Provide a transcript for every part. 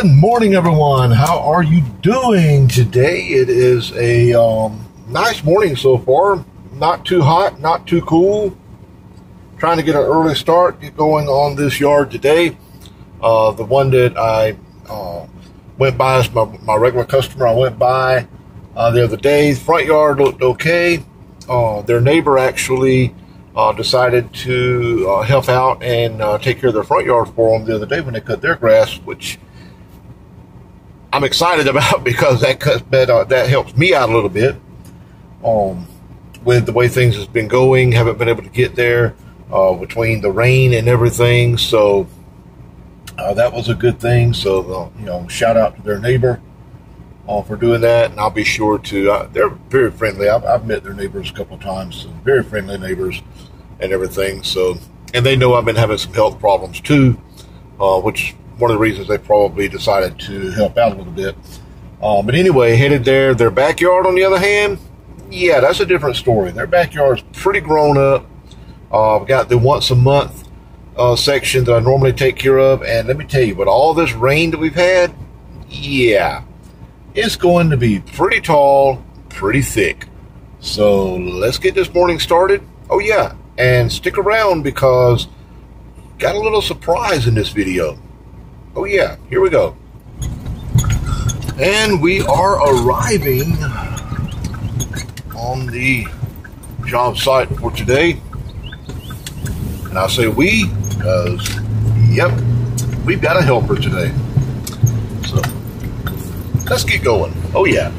Good morning, everyone. How are you doing today? It is a nice morning so far. Not too hot, not too cool. Trying to get an early start, get going on this yard today. The one that I went by as my regular customer. I went by the other day. Front yard looked okay. Their neighbor actually decided to help out and take care of their front yard for them the other day when they cut their grass, which I'm excited about because that helps me out a little bit with the way things has been going. Haven't been able to get there between the rain and everything, so that was a good thing. So shout out to their neighbor for doing that, and I'll be sure to. They're very friendly. I've met their neighbors a couple of times. So very friendly neighbors and everything. So, and they know I've been having some health problems too, which. One of the reasons they probably decided to help out a little bit. But anyway, headed there. Their backyard, on the other hand, yeah, that's a different story. Their backyard's pretty grown up. I've got the once a month section that I normally take care of. And let me tell you, with all this rain that we've had, yeah, it's going to be pretty tall, pretty thick. So let's get this morning started. Oh, yeah, and stick around because got a little surprise in this video. Oh yeah, here we go. And we are arriving on the job site for today. And I say we because, yep, we've got a helper today. So let's get going. Oh yeah.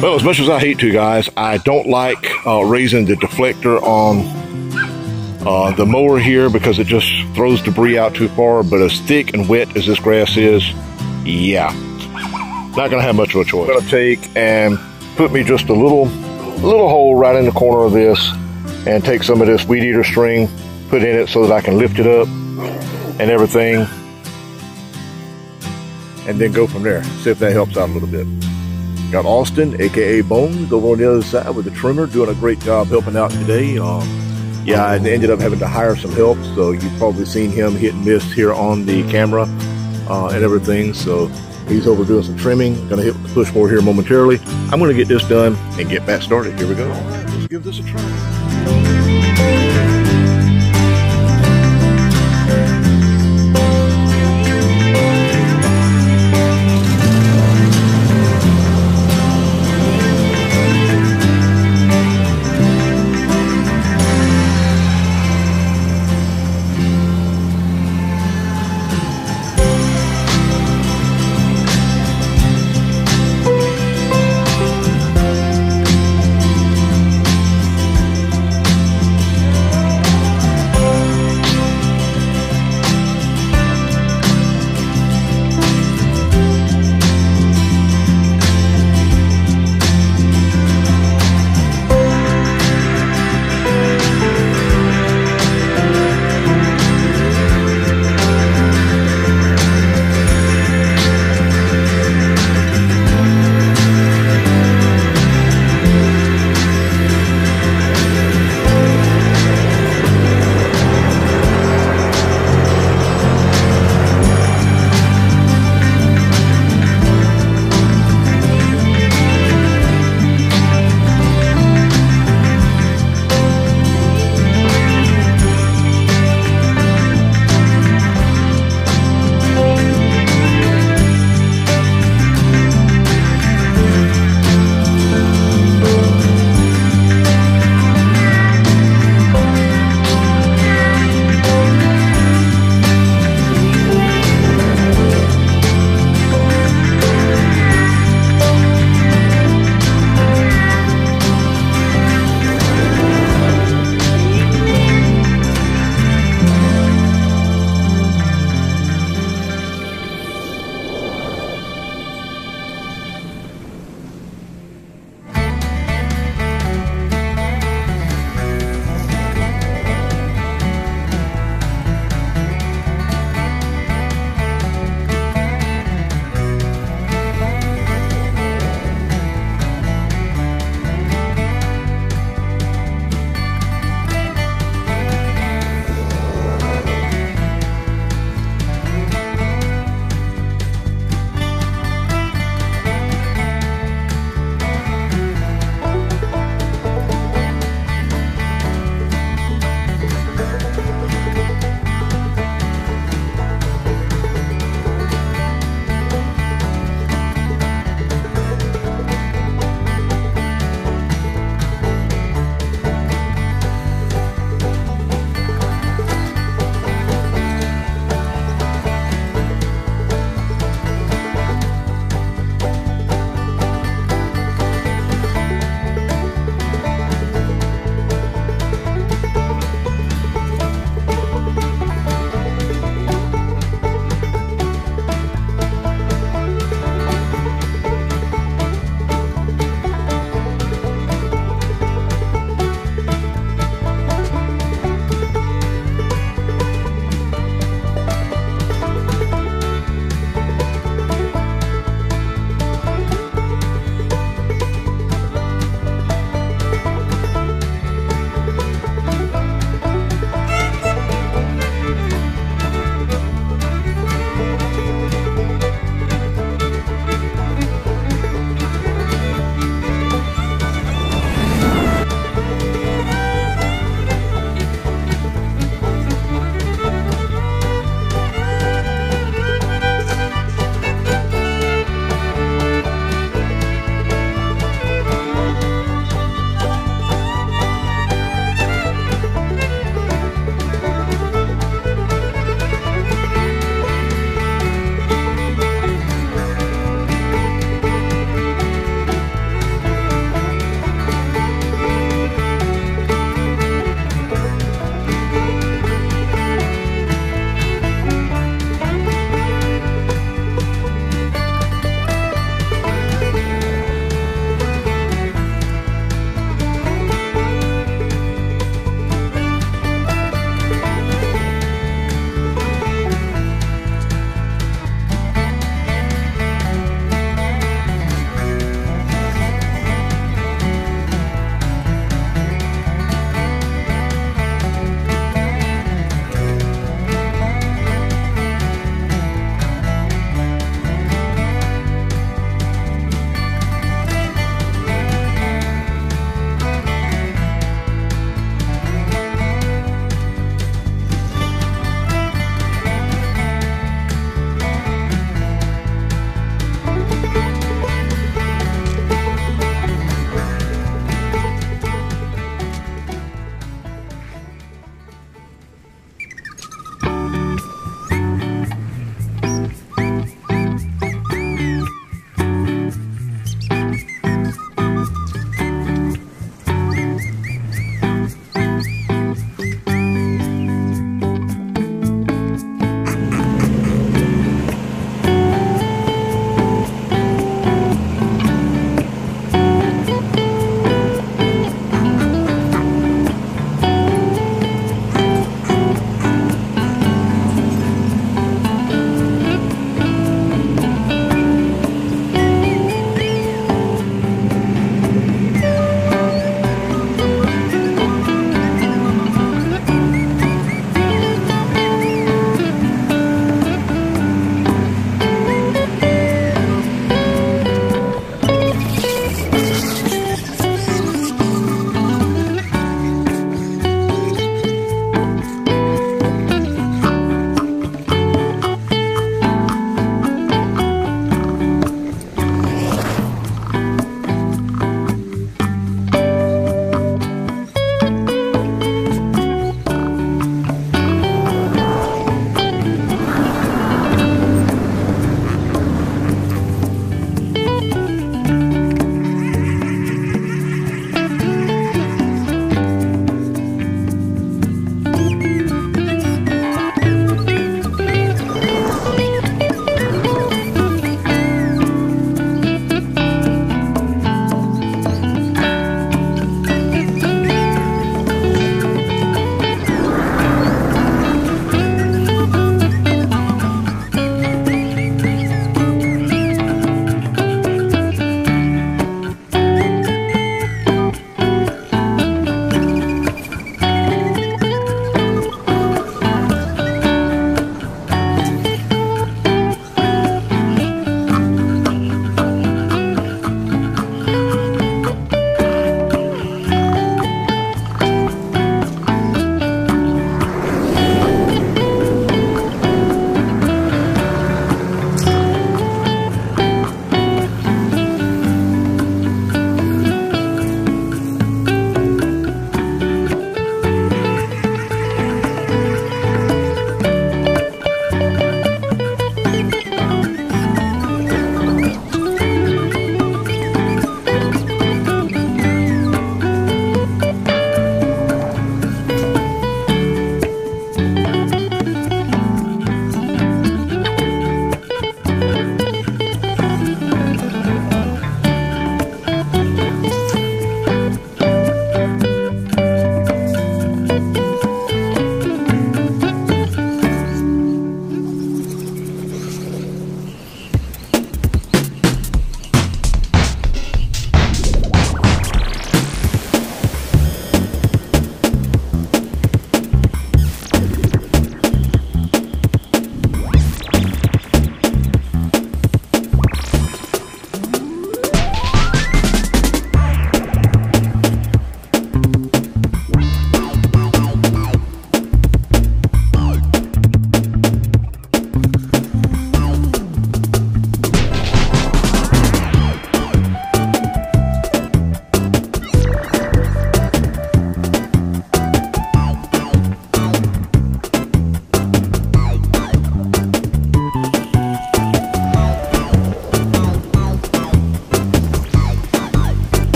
Well, as much as I hate to, guys, I don't like raising the deflector on the mower here because it just throws debris out too far. But as thick and wet as this grass is, yeah, not gonna have much of a choice. I'm gonna take and put me just a little hole right in the corner of this and take some of this weed eater string, put in it so that I can lift it up and everything, and then go from there. See if that helps out a little bit. Got Austin, aka Bones, over on the other side with the trimmer, doing a great job helping out today. Yeah, I ended up having to hire some help, so you've probably seen him hit and miss here on the camera and everything. So he's over doing some trimming. Gonna hit the push more here momentarily. I'm gonna get this done and get back started. Here we go. Let's give this a try.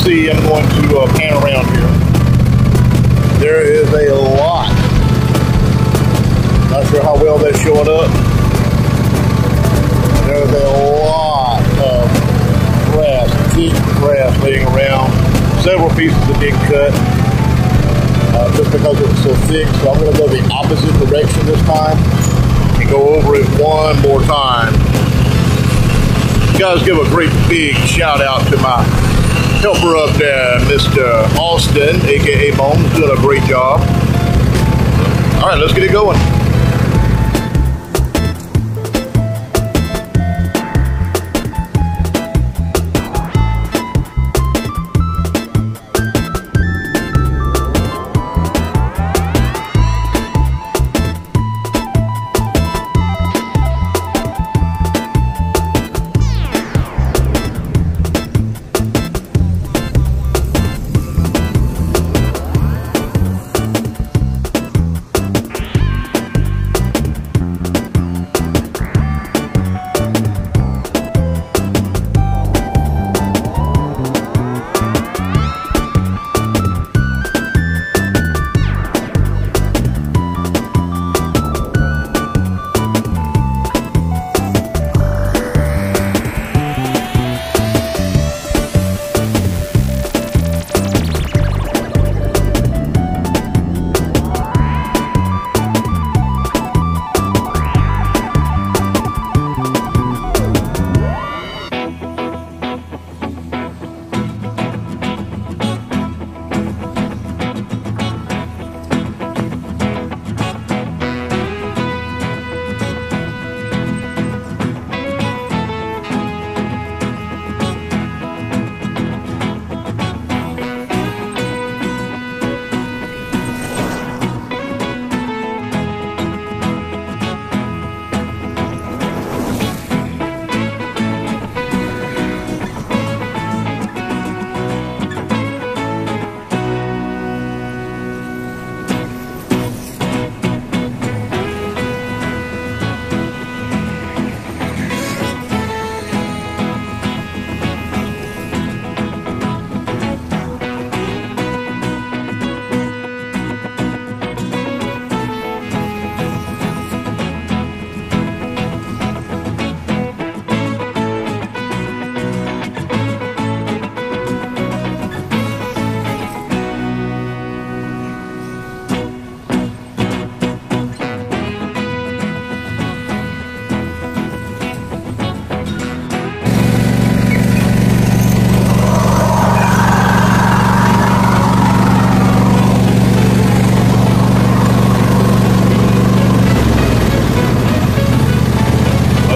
see, I'm going to pan around here. There is a lot. Not sure how well that's showing up. There's a lot of grass, teak grass laying around. Several pieces that didn't cut just because it was so thick. So I'm going to go the opposite direction this time and go over it one more time. You guys give a great big shout out to my helper up there, Mr. Austin, aka Bones, doing a great job. All right, let's get it going.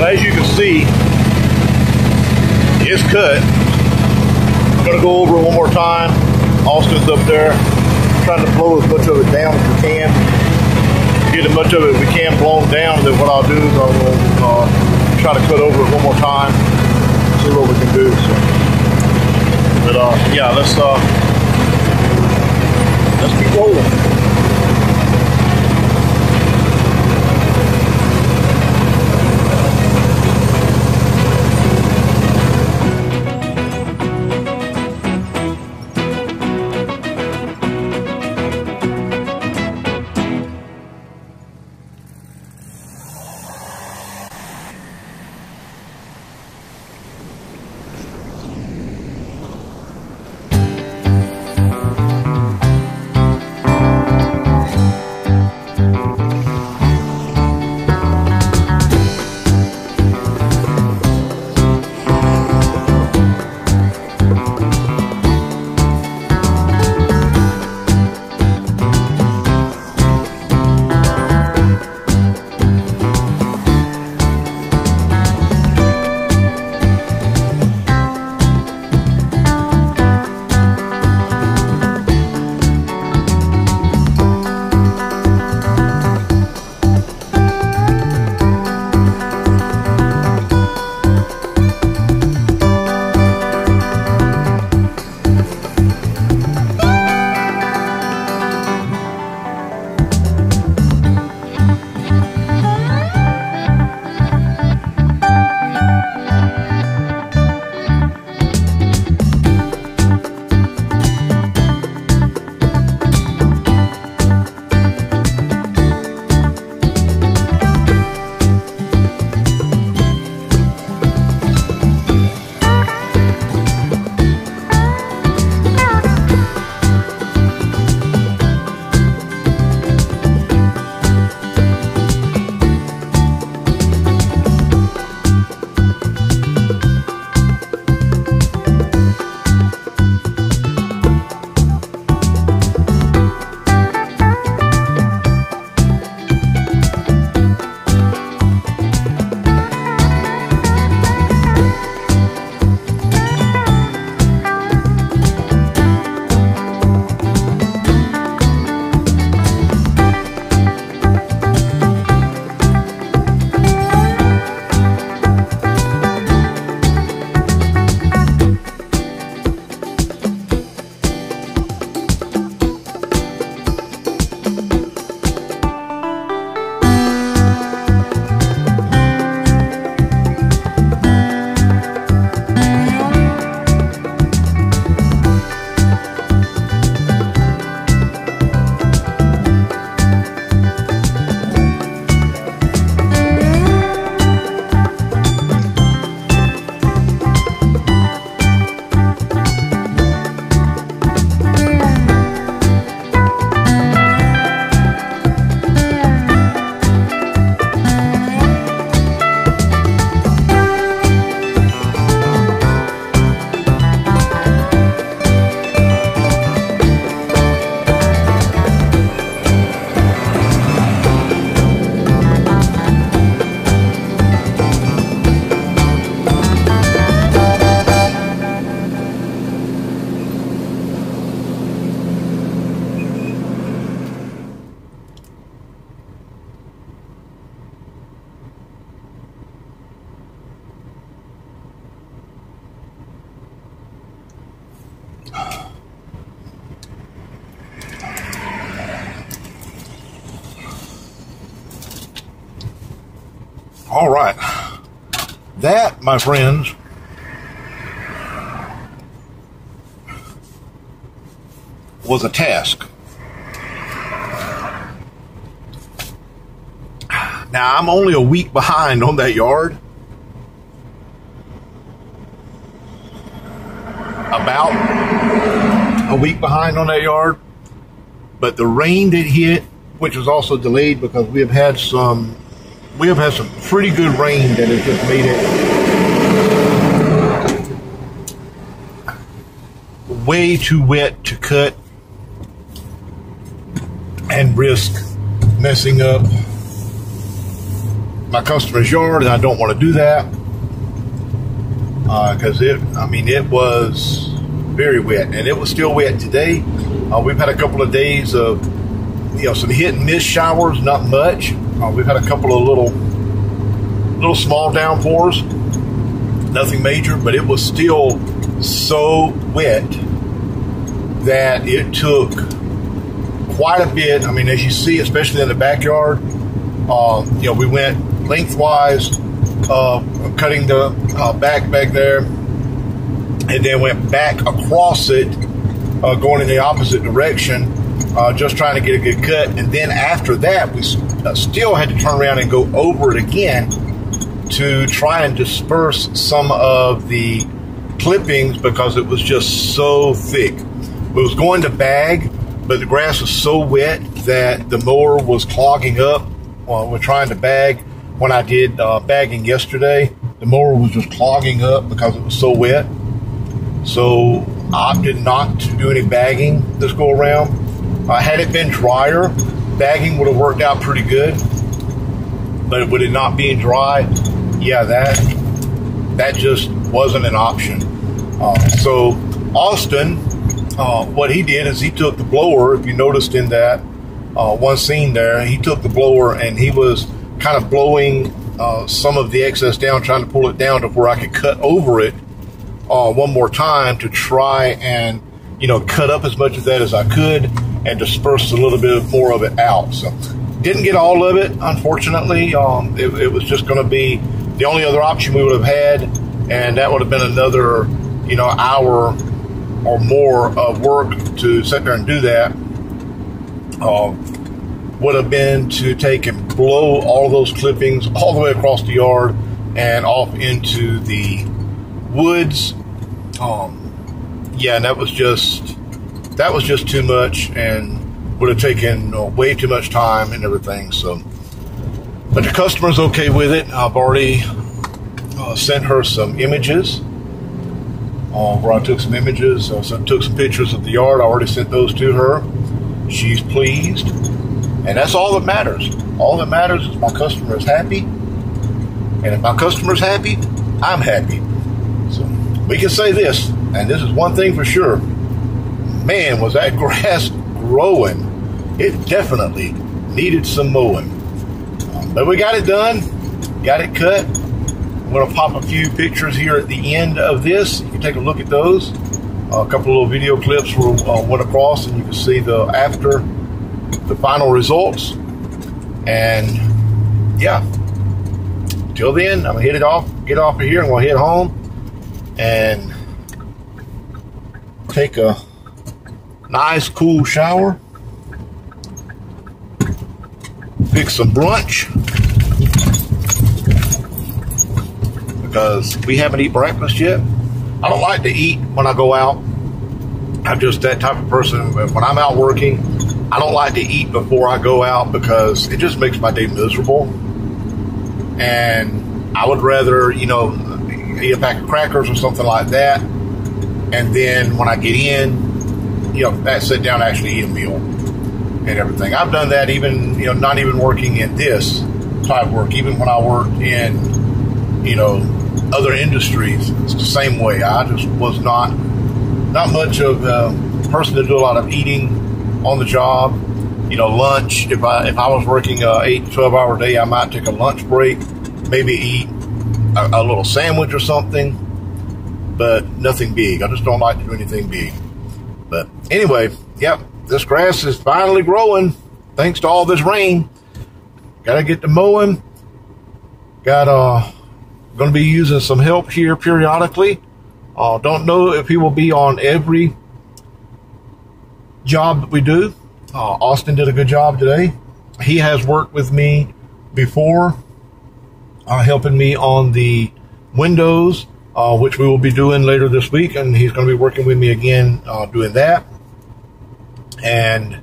As you can see, it's cut. I'm gonna go over it one more time. Austin's up there trying to blow as much of it down as we can. Get as much of it as we can blown down, and then what I'll do is I'll try to cut over it one more time, see what we can do. So, but yeah, let's keep rolling. All right. That, my friends, was a task. Now, I'm only a week behind on that yard. About a week behind on that yard. But the rain that hit, which was also delayed because we have had some pretty good rain that has just made it way too wet to cut and risk messing up my customer's yard, and I don't want to do that because it was very wet, and it was still wet today. We've had a couple of days of some hit and miss showers, not much. We've had a couple of little small downpours, nothing major, but it was still so wet that it took quite a bit. I mean, as you see, especially in the backyard, we went lengthwise, cutting the back there, and then went back across it, going in the opposite direction, just trying to get a good cut. And then after that, we still had to turn around and go over it again to try and disperse some of the clippings because it was just so thick. It was going to bag, but the grass was so wet that the mower was clogging up while we're trying to bag. When I did bagging yesterday, the mower was just clogging up because it was so wet. So I opted not to do any bagging this go around. Had it been drier, bagging would have worked out pretty good. But with it not being dry, yeah, that just wasn't an option. So Austin, what he did is he took the blower. If you noticed in that one scene there, he took the blower and he was kind of blowing some of the excess down, trying to pull it down to where I could cut over it one more time to try and cut up as much of that as I could and disperse a little bit more of it out. So didn't get all of it, unfortunately. It was just going to be the only other option we would have had, and that would have been another hour or more of work to sit there and do that. Would have been to take and blow all of those clippings all the way across the yard and off into the woods. And that was just too much and would have taken way too much time and everything. So, but the customer's okay with it. I've already sent her some images where I took some images. So I took some pictures of the yard. I already sent those to her. She's pleased. And that's all that matters. All that matters is my customer is happy. And if my customer's happy, I'm happy. So we can say this, and this is one thing for sure. Man, was that grass growing. It definitely needed some mowing. But we got it done. Got it cut. I'm going to pop a few pictures here at the end of this. You can take a look at those. A couple of little video clips went across, and you can see the after the final results. And yeah, till then, I'm gonna get off of here, and we'll head home and take a nice cool shower, fix some brunch because we haven't eaten breakfast yet. I don't like to eat when I go out. I'm just that type of person. When I'm out working, I don't like to eat before I go out because it just makes my day miserable. And I would rather, eat a pack of crackers or something like that. And then when I get in, sit down and actually eat a meal and everything. I've done that even, not even working in this type of work. Even when I worked in, other industries, it's the same way. I just was not much of a person to do a lot of eating on the job. Lunch, if I was working a 8 to 12 hour day, I might take a lunch break, maybe eat a little sandwich or something, but nothing big. I just don't like to do anything big. But anyway, yep, this grass is finally growing thanks to all this rain. Gotta get to mowing Got going to be using some help here periodically. Don't know if he will be on every job that we do. Austin did a good job today. He has worked with me before, helping me on the windows, which we will be doing later this week, and he's going to be working with me again doing that. And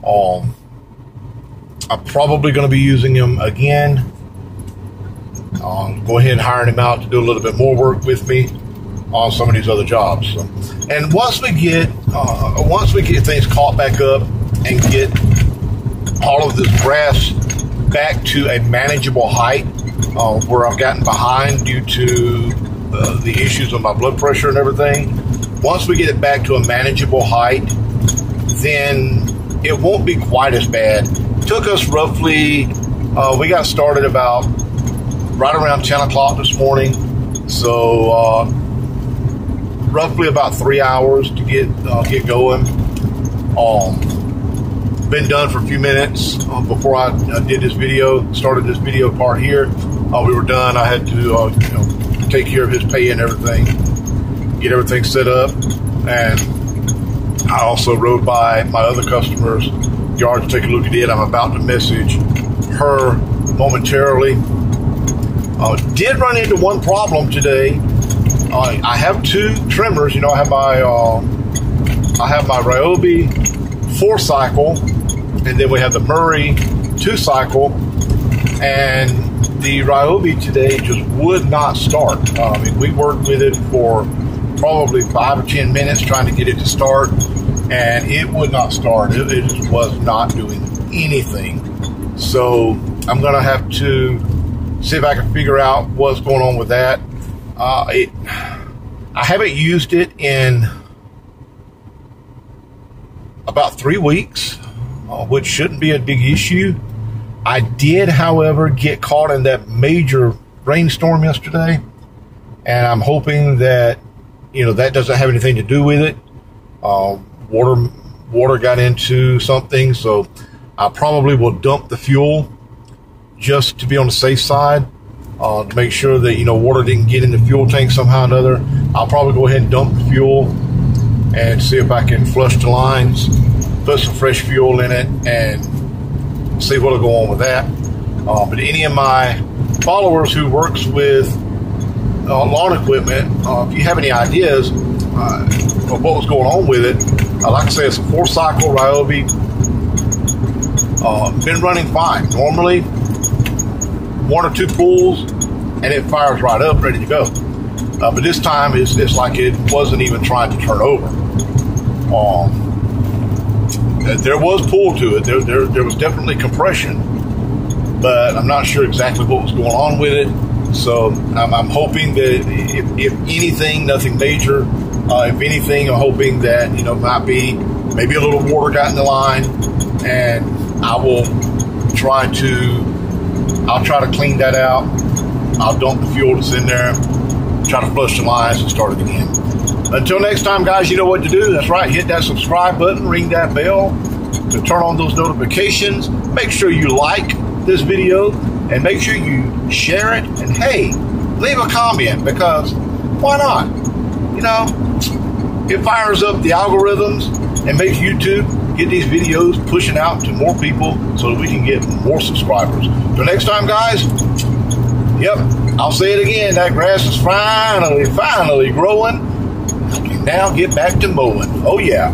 I'm probably going to be using him again. Go ahead and hiring him out to do a little bit more work with me on some of these other jobs. So, and once we get things caught back up and get all of this grass back to a manageable height, where I've gotten behind due to the issues of my blood pressure and everything. Once we get it back to a manageable height, then it won't be quite as bad. It took us roughly, we got started about right around 10 o'clock this morning. So roughly about 3 hours to get going. Been done for a few minutes before I did this video, started this video part here. We were done. I had to take care of his pay and everything, get everything set up, and I also rode by my other customer's yard to take a look at it. I'm about to message her momentarily. Did run into one problem today. I have two trimmers. I have my Ryobi 4-cycle, and then we have the Murray 2-cycle, and the Ryobi today just would not start. We worked with it for probably 5 or 10 minutes trying to get it to start, and it would not start. It just was not doing anything. So I'm going to have to see if I can figure out what's going on with that. I haven't used it in about 3 weeks, which shouldn't be a big issue. I did, however, get caught in that major rainstorm yesterday, and I'm hoping that that doesn't have anything to do with it. Water got into something, so I probably will dump the fuel just to be on the safe side, to make sure that water didn't get in the fuel tank somehow or another. I'll probably go ahead and dump the fuel and see if I can flush the lines, put some fresh fuel in it, and see what'll go on with that. But any of my followers who works with lawn equipment, if you have any ideas of what was going on with it, like I say, it's a 4-cycle Ryobi. Been running fine. Normally, 1 or 2 pulls, and it fires right up, ready to go. But this time, it's like it wasn't even trying to turn over. There was pull to it. There was definitely compression, but I'm not sure exactly what was going on with it. So I'm hoping that if anything, nothing major. If anything, I'm hoping that might be maybe a little water got in the line, and I'll try to clean that out. I'll dump the fuel that's in there, try to flush the lines, and start it again. Until next time, guys, you know what to do. That's right. Hit that subscribe button, ring that bell to turn on those notifications. Make sure you like this video, and make sure you share it. And hey, leave a comment, because why not? It fires up the algorithms and makes YouTube get these videos pushing out to more people so that we can get more subscribers. Till next time, guys. Yep, I'll say it again. That grass is finally growing. I can now get back to mowing. Oh, yeah.